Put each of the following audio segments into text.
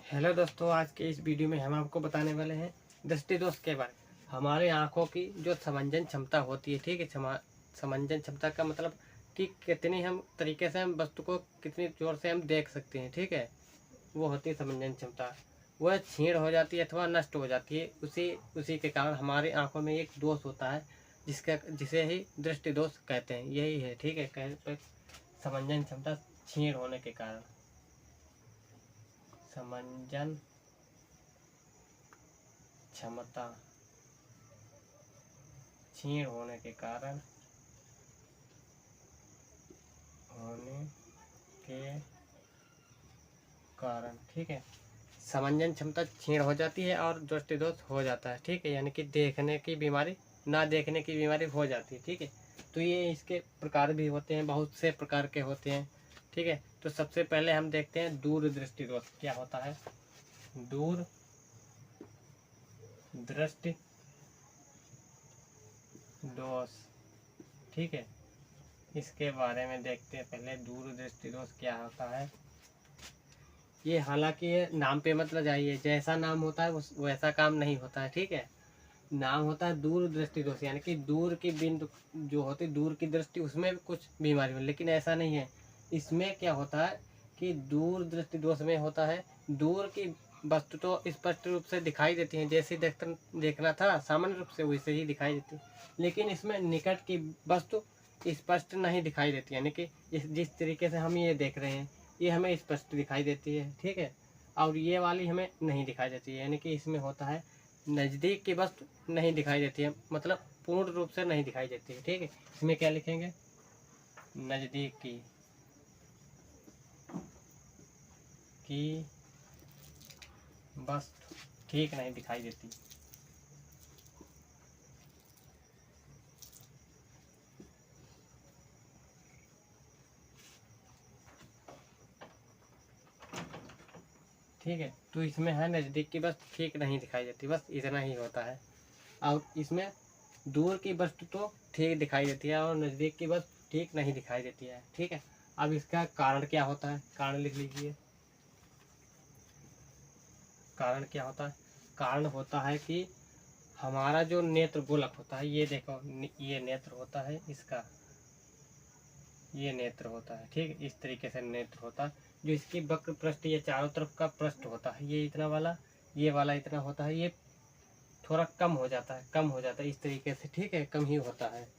Hello दोस्तों, आज के इस वीडियो में हम आपको बताने वाले हैं दृष्टि दोष के बारे में। हमारे आँखों की जो समंजन क्षमता होती है, ठीक है। समंजन क्षमता का मतलब कि कितनी हम तरीके से हम वस्तु को कितनी जोर से हम देख सकते हैं, ठीक है। वो होती है समंजन क्षमता। वह क्षीण हो जाती है अथवा नष्ट हो जाती है उसी उसी के कारण हमारी आँखों में एक दोष होता है जिसे ही दृष्टि दोष कहते हैं। यही है, ठीक है। समंजन क्षमता क्षीण होने के कारण, समंजन क्षमता क्षीण होने के कारण ठीक है। समंजन क्षमता क्षीण हो जाती है और दृष्टि दोष हो जाता है, ठीक है। यानी कि देखने की बीमारी, ना देखने की बीमारी हो जाती है, ठीक है। तो ये इसके प्रकार भी होते हैं, बहुत से प्रकार के होते हैं, ठीक है। तो सबसे पहले हम देखते हैं दूर दृष्टि दोष क्या होता है। दूर दृष्टि दोष, ठीक है। इसके बारे में देखते हैं पहले दूर दृष्टि दोष क्या होता है। ये हालांकि ये नाम पे मत जाइए, जैसा नाम होता है वैसा काम नहीं होता है, ठीक है। नाम होता है दूर दृष्टि दोष, यानी कि दूर की बिंदु जो होती है, दूर की दृष्टि, उसमें कुछ बीमारी हो, लेकिन ऐसा नहीं है। इसमें क्या होता है कि दूर दृष्टि दोष में होता है दूर की वस्तु तो स्पष्ट रूप से दिखाई देती है, जैसे देखना था सामान्य रूप से वैसे ही दिखाई देती है, लेकिन इसमें निकट की वस्तु स्पष्ट नहीं दिखाई देती। यानी कि जिस तरीके से हम ये देख रहे हैं ये हमें स्पष्ट दिखाई देती है, ठीक है। और ये वाली हमें नहीं दिखाई देती है। यानी कि इसमें होता है नज़दीक की वस्तु नहीं दिखाई देती है, मतलब पूर्ण रूप से नहीं दिखाई देती है, ठीक है। इसमें क्या लिखेंगे, नज़दीक की वस्तु ठीक नहीं दिखाई देती। ठीक है, तो इसमें है नज़दीक की वस्तु ठीक नहीं दिखाई देती, बस इतना ही होता है। और इसमें दूर की वस्तु तो ठीक दिखाई देती है और नज़दीक की वस्तु ठीक नहीं दिखाई देती है, ठीक है। अब इसका कारण क्या होता है, कारण लिख लीजिए। कारण क्या होता है, कारण होता है कि हमारा जो नेत्र गोलक होता है, ये देखो ये नेत्र होता है इसका, ये नेत्र होता है, ठीक है। इस तरीके से नेत्र होता है, जो इसकी वक्र पृष्ठ, ये चारों तरफ का पृष्ठ होता है, ये इतना वाला, ये वाला इतना होता है, ये थोड़ा कम हो जाता है, कम हो जाता है इस तरीके से, ठीक है। कम ही होता है,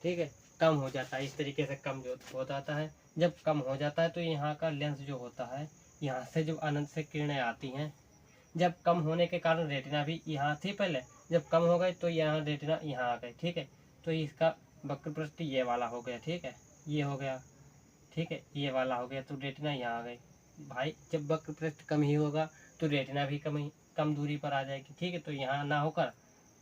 ठीक है। कम हो जाता है इस तरीके से, कम जो हो जाता है। जब कम हो जाता है तो यहाँ का लेंस जो होता है, यहाँ से जो अनंत से किरणें आती हैं, जब कम होने के कारण रेटिना भी यहाँ थी पहले, जब कम हो गई तो यहाँ रेटिना यहाँ आ गई, ठीक है। तो इसका वक्र पृष्ठ ये वाला हो गया, ठीक है। ये हो गया, ठीक है। ये वाला हो गया तो रेटिना यहाँ आ गई। भाई जब वक्र पृष्ठ कम ही होगा तो रेटिना भी कम दूरी पर आ जाएगी, ठीक है। तो यहाँ ना होकर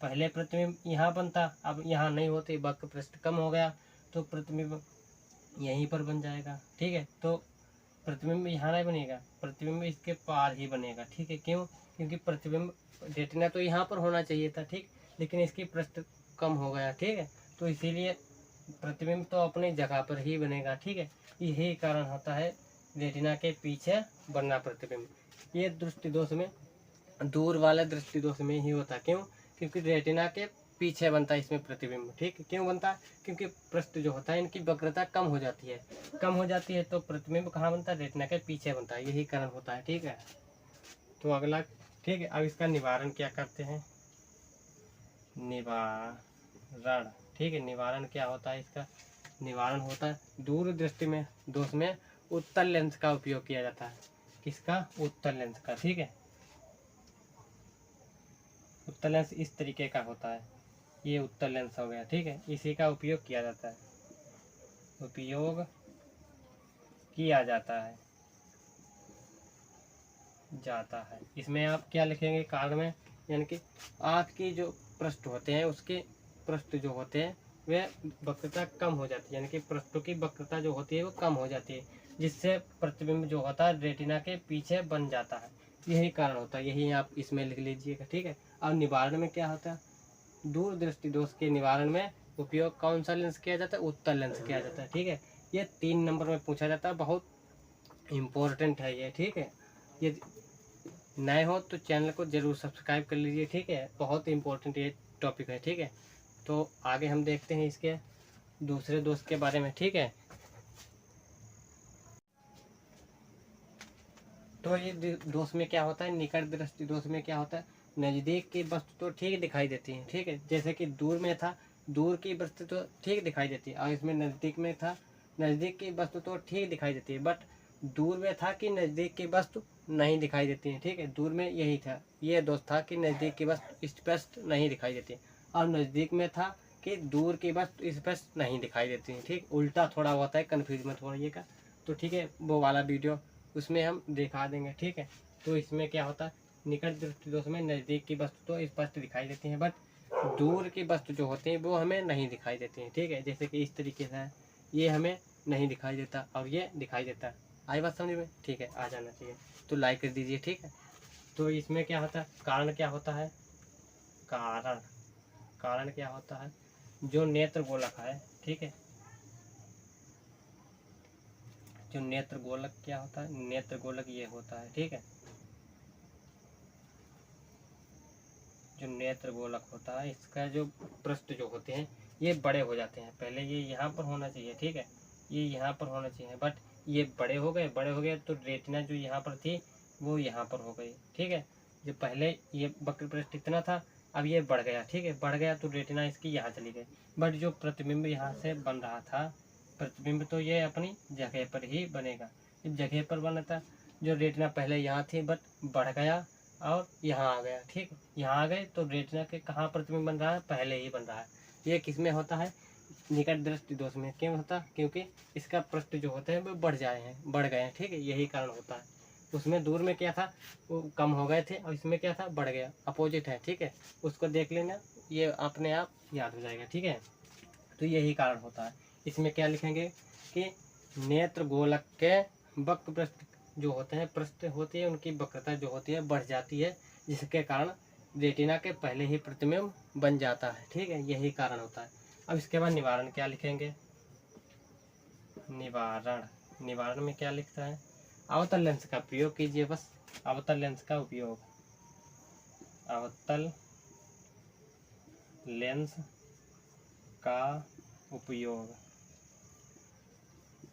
पहले प्रतिबिंब यहाँ बनता, अब यहाँ नहीं होते, वक्र पृष्ठ कम हो गया तो प्रतिबिंब यहीं पर बन जाएगा, ठीक है। तो प्रतिबिंब यहाँ नहीं बनेगा, प्रतिबिंब इसके पार ही बनेगा, ठीक है। क्यों, क्योंकि प्रतिबिंब रेटिना तो यहाँ पर होना चाहिए था, ठीक, लेकिन इसकी पृष्ठ कम हो गया, ठीक है। तो इसीलिए प्रतिबिंब तो अपनी जगह पर ही बनेगा, ठीक है। यही कारण होता है रेटिना के पीछे बनना प्रतिबिंब। ये दृष्टि दोष में, दूर वाले दृष्टि दोष में ही होता है। क्यों, क्योंकि रेटिना के पीछे बनता है इसमें प्रतिबिंब, ठीक है। क्यों बनता है, क्योंकि पृष्ठ जो होता है इनकी वक्रता कम हो जाती है, कम हो जाती है तो प्रतिबिंब कहाँ बनता है, रेटिना के पीछे बनता है, यही कारण होता है, ठीक है। तो अगला, ठीक है। अब इसका निवारण क्या करते हैं, निवारण, ठीक है। निवारण क्या होता है इसका, निवारण होता है दूर दृष्टि में दोष में उत्तल लेंस का उपयोग किया जाता है। किसका, उत्तल लेंस का, ठीक है। उत्तल लेंस इस तरीके का होता है, ये उत्तल लेंस हो गया, ठीक है। इसी का उपयोग किया जाता है, उपयोग किया जाता है। इसमें आप क्या लिखेंगे कारण में, यानी कि आँख की जो पृष्ठ होते हैं उसके पृष्ठ जो होते हैं वे वक्रता कम हो जाती है, यानी कि पृष्ठों की वक्रता जो होती है वो कम हो जाती है, जिससे प्रतिबिंब जो होता है रेटिना के पीछे बन जाता है। यही कारण होता है, यही आप इसमें लिख लीजिएगा, ठीक है। और निवारण में क्या होता है, दूर दृष्टि दोष के निवारण में उपयोग कौन सा लेंस किया जाता है, उत्तल लेंस किया जाता है, ठीक है। ये 3 नंबर में पूछा जाता है, बहुत इम्पोर्टेंट है ये, ठीक है। ये नए हो तो चैनल को ज़रूर सब्सक्राइब कर लीजिए, ठीक है। बहुत इम्पोर्टेंट ये टॉपिक है, ठीक है। तो आगे हम देखते हैं इसके दूसरे दोस्त के बारे में, ठीक है। तो ये दोस्त में क्या होता है, निकट दृष्टि दोष में क्या होता है, नज़दीक की वस्तु तो ठीक दिखाई देती है, ठीक है। जैसे कि दूर में था, दूर की वस्तु तो ठीक दिखाई देती है, और इसमें नज़दीक में था, नज़दीक की वस्तु तो ठीक दिखाई देती है, बट दूर में था कि नज़दीक की वस्तु नहीं दिखाई देती है, ठीक है। दूर में यही था, ये दोष था कि नज़दीक की वस्तु स्पष्ट नहीं दिखाई देती है, और नज़दीक में था कि दूर की वस्तु स्पष्ट नहीं दिखाई देती है, ठीक। उल्टा थोड़ा होता है, कन्फ्यूज मत होइएगा। तो ठीक है, वो वाला वीडियो उसमें हम दिखा देंगे, ठीक है। तो इसमें क्या होता है, निकट दृष्टि दोष में नज़दीक की वस्तु तो स्पष्ट दिखाई देती है, बट दूर की वस्तु जो होती है वो हमें नहीं दिखाई देती है, ठीक है। जैसे कि इस तरीके से है, ये हमें नहीं दिखाई देता और ये दिखाई देता है। आई बात समझ में, ठीक है। आ जाना चाहिए तो लाइक कर दीजिए, ठीक है। तो इसमें क्या होता है, कारण क्या होता है, कारण कारण क्या होता है, जो नेत्र गोलक है, ठीक है। जो नेत्र गोलक क्या होता है, नेत्र गोलक ये होता है, ठीक है। जो नेत्र गोलक होता है, इसका जो पृष्ठ जो होते हैं ये बड़े हो जाते हैं। पहले ये यहाँ पर होना चाहिए, ठीक है, ये यहाँ पर होना चाहिए, बट ये बड़े हो गए तो रेटिना जो यहाँ पर थी वो यहाँ पर हो गई, ठीक है। जो पहले ये वक्र पृष्ठ इतना था, अब ये बढ़ गया, ठीक है, बढ़ गया तो रेटिना इसकी यहाँ चली गई, बट जो प्रतिबिंब यहाँ से बन रहा था, प्रतिबिंब तो ये अपनी जगह पर ही बनेगा। इस जगह पर बना था, जो रेटिना पहले यहाँ थी बट बढ़ गया और यहाँ आ गया, ठीक। यहाँ आ गए तो रेटिना के कहाँ प्रतिबिंब बन रहा है, पहले ही बन रहा है। ये किस में होता है, निकट दृष्टि दोष में। क्यों होता, क्योंकि इसका पृष्ठ जो होते हैं वो बढ़ गए हैं, ठीक है, यही कारण होता है। उसमें दूर में क्या था, वो कम हो गए थे, और इसमें क्या था, बढ़ गया, अपोजिट है, ठीक है। उसको देख लेना, ये अपने आप याद हो जाएगा, ठीक है। तो यही कारण होता है। इसमें क्या लिखेंगे कि नेत्र गोलक के वक्र पृष्ठ जो होते हैं, पृष्ठ होती है, उनकी वक्रता जो होती है बढ़ जाती है, जिसके कारण रेटिना के पहले ही प्रतिबिंब बन जाता है, ठीक है, यही कारण होता है। अब इसके बाद निवारण क्या लिखेंगे, निवारण में क्या लिखता है, अवतल लेंस का प्रयोग कीजिए, बस अवतल लेंस का उपयोग, अवतल लेंस का उपयोग,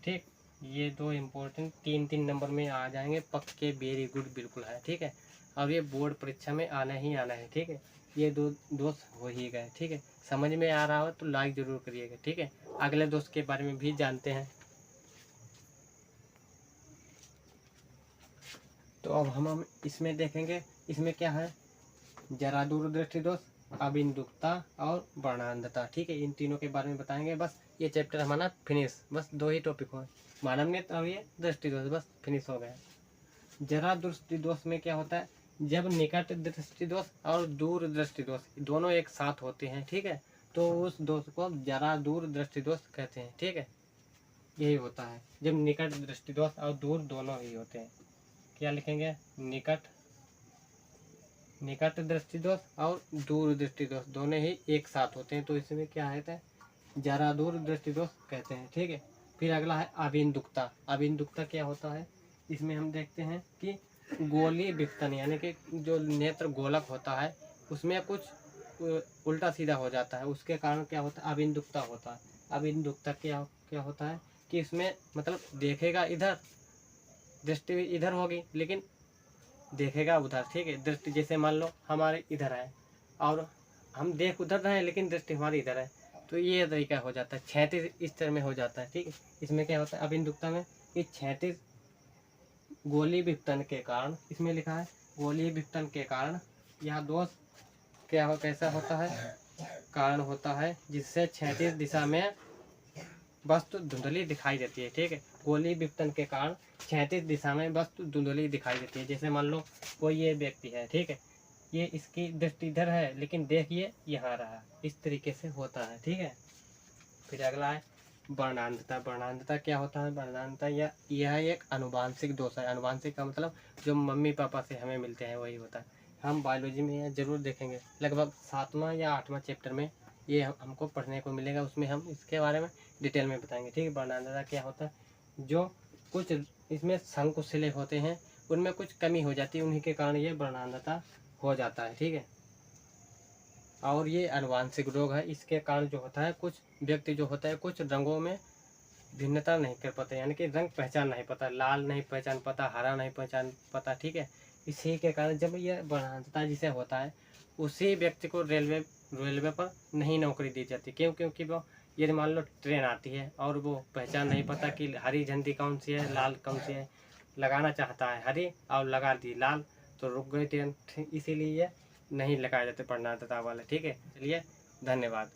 ठीक। ये दो इम्पोर्टेंट 3-3 नंबर में आ जाएंगे पक्के, वेरी गुड, बिल्कुल है, ठीक है। और ये बोर्ड परीक्षा में आना ही आना है, ठीक है। ये दो दोस्त हो ही गए, ठीक है। समझ में आ रहा हो तो लाइक जरूर करिएगा, ठीक है। अगले दोस्त के बारे में भी जानते हैं। तो अब हम इसमें देखेंगे, इसमें क्या है, जरा दूरदृष्टि दोष, अबिंदुकता और वर्णांधता, ठीक है। इन तीनों के बारे में बताएंगे, बस ये चैप्टर हमारा फिनिश, बस 2 ही टॉपिक हो, मानव नेत्र और ये दृष्टि दोष, बस फिनिश हो गया। जरा दृष्टि दोष में क्या होता है, जब निकट दृष्टि दोष और दूर दृष्टि दोष दोनों एक साथ होते हैं, ठीक है, तो उस दोष को जरा दूर दृष्टि दोष कहते हैं, ठीक है। यही होता है जब निकट दृष्टि दोष और दूर दोनों ही होते हैं। क्या लिखेंगे, निकट दृष्टि दोष और दूर दृष्टि दोष दोनों ही एक साथ होते हैं, तो इसमें क्या है, जरा दूर दृष्टि दोष कहते हैं, ठीक है। फिर अगला है अबिंदुकता। अबिंदुकता क्या होता है, इसमें हम देखते हैं कि गोली विपतन, यानी कि जो नेत्र गोलक होता है उसमें कुछ उल्टा सीधा हो जाता है, उसके कारण क्या होता है, अबिंदुकता होता है। अबिंदुकता क्या होता है कि इसमें मतलब देखेगा इधर, दृष्टि इधर होगी लेकिन देखेगा उधर, ठीक है। दृष्टि जैसे मान लो हमारे इधर है और हम देख उधर रहे हैं लेकिन दृष्टि हमारी इधर है, तो ये तरीका हो जाता है, क्षैतिज इस तरह में हो जाता है, ठीक है। इसमें क्या होता है अबिंदुकता में, कि क्षैतिज गोली विपतन के कारण, इसमें लिखा है गोली विपतन के कारण यह दोष क्या हो, कैसा होता है, कारण होता है जिससे क्षैतिज दिशा में वस्तु धुंधली दिखाई देती है, ठीक है। गोली विपतन के कारण क्षैतिज दिशा में वस्तु धुंधली दिखाई देती है। जैसे मान लो कोई ये व्यक्ति है, ठीक है, ये इसकी दृष्टि इधर है लेकिन देखिए यहाँ रहा, इस तरीके से होता है, ठीक है। फिर अगला है वर्णांधता। वर्णांधता क्या होता है, वर्णांधता यह एक अनुवांशिक दोष है। अनुवांशिक का मतलब जो मम्मी पापा से हमें मिलते हैं वही होता है। हम बायोलॉजी में जरूर देखेंगे, लगभग 7वां या 8वां चैप्टर में ये हमको पढ़ने को मिलेगा, उसमें हम इसके बारे में डिटेल में बताएंगे, ठीक है। वर्णांधता क्या होता है, जो कुछ इसमें शंकुशिले होते हैं उनमें कुछ कमी हो जाती है, उन्हीं के कारण ये वर्णांधता हो जाता है। ठीक है, और ये आनुवांशिक रोग है। इसके कारण जो होता है, कुछ व्यक्ति जो होता है कुछ रंगों में भिन्नता नहीं कर पाते, यानी कि रंग पहचान नहीं पाता, लाल नहीं पहचान पाता, हरा नहीं पहचान पाता। ठीक है, इसी के कारण जब यह वर्णांधता जिसे होता है, उसी व्यक्ति को रेलवे पर नहीं नौकरी दी जाती। क्यों? क्योंकि वो यदि मान लो ट्रेन आती है और वो पहचान नहीं पाता कि हरी झंडी कौन सी है, लाल कौन सी है, लगाना चाहता है हरी और लगा दी लाल, तो रुक गई ट्रेन। इसीलिए नहीं लगाए जाते वर्णांधता वाले। ठीक है, चलिए, धन्यवाद।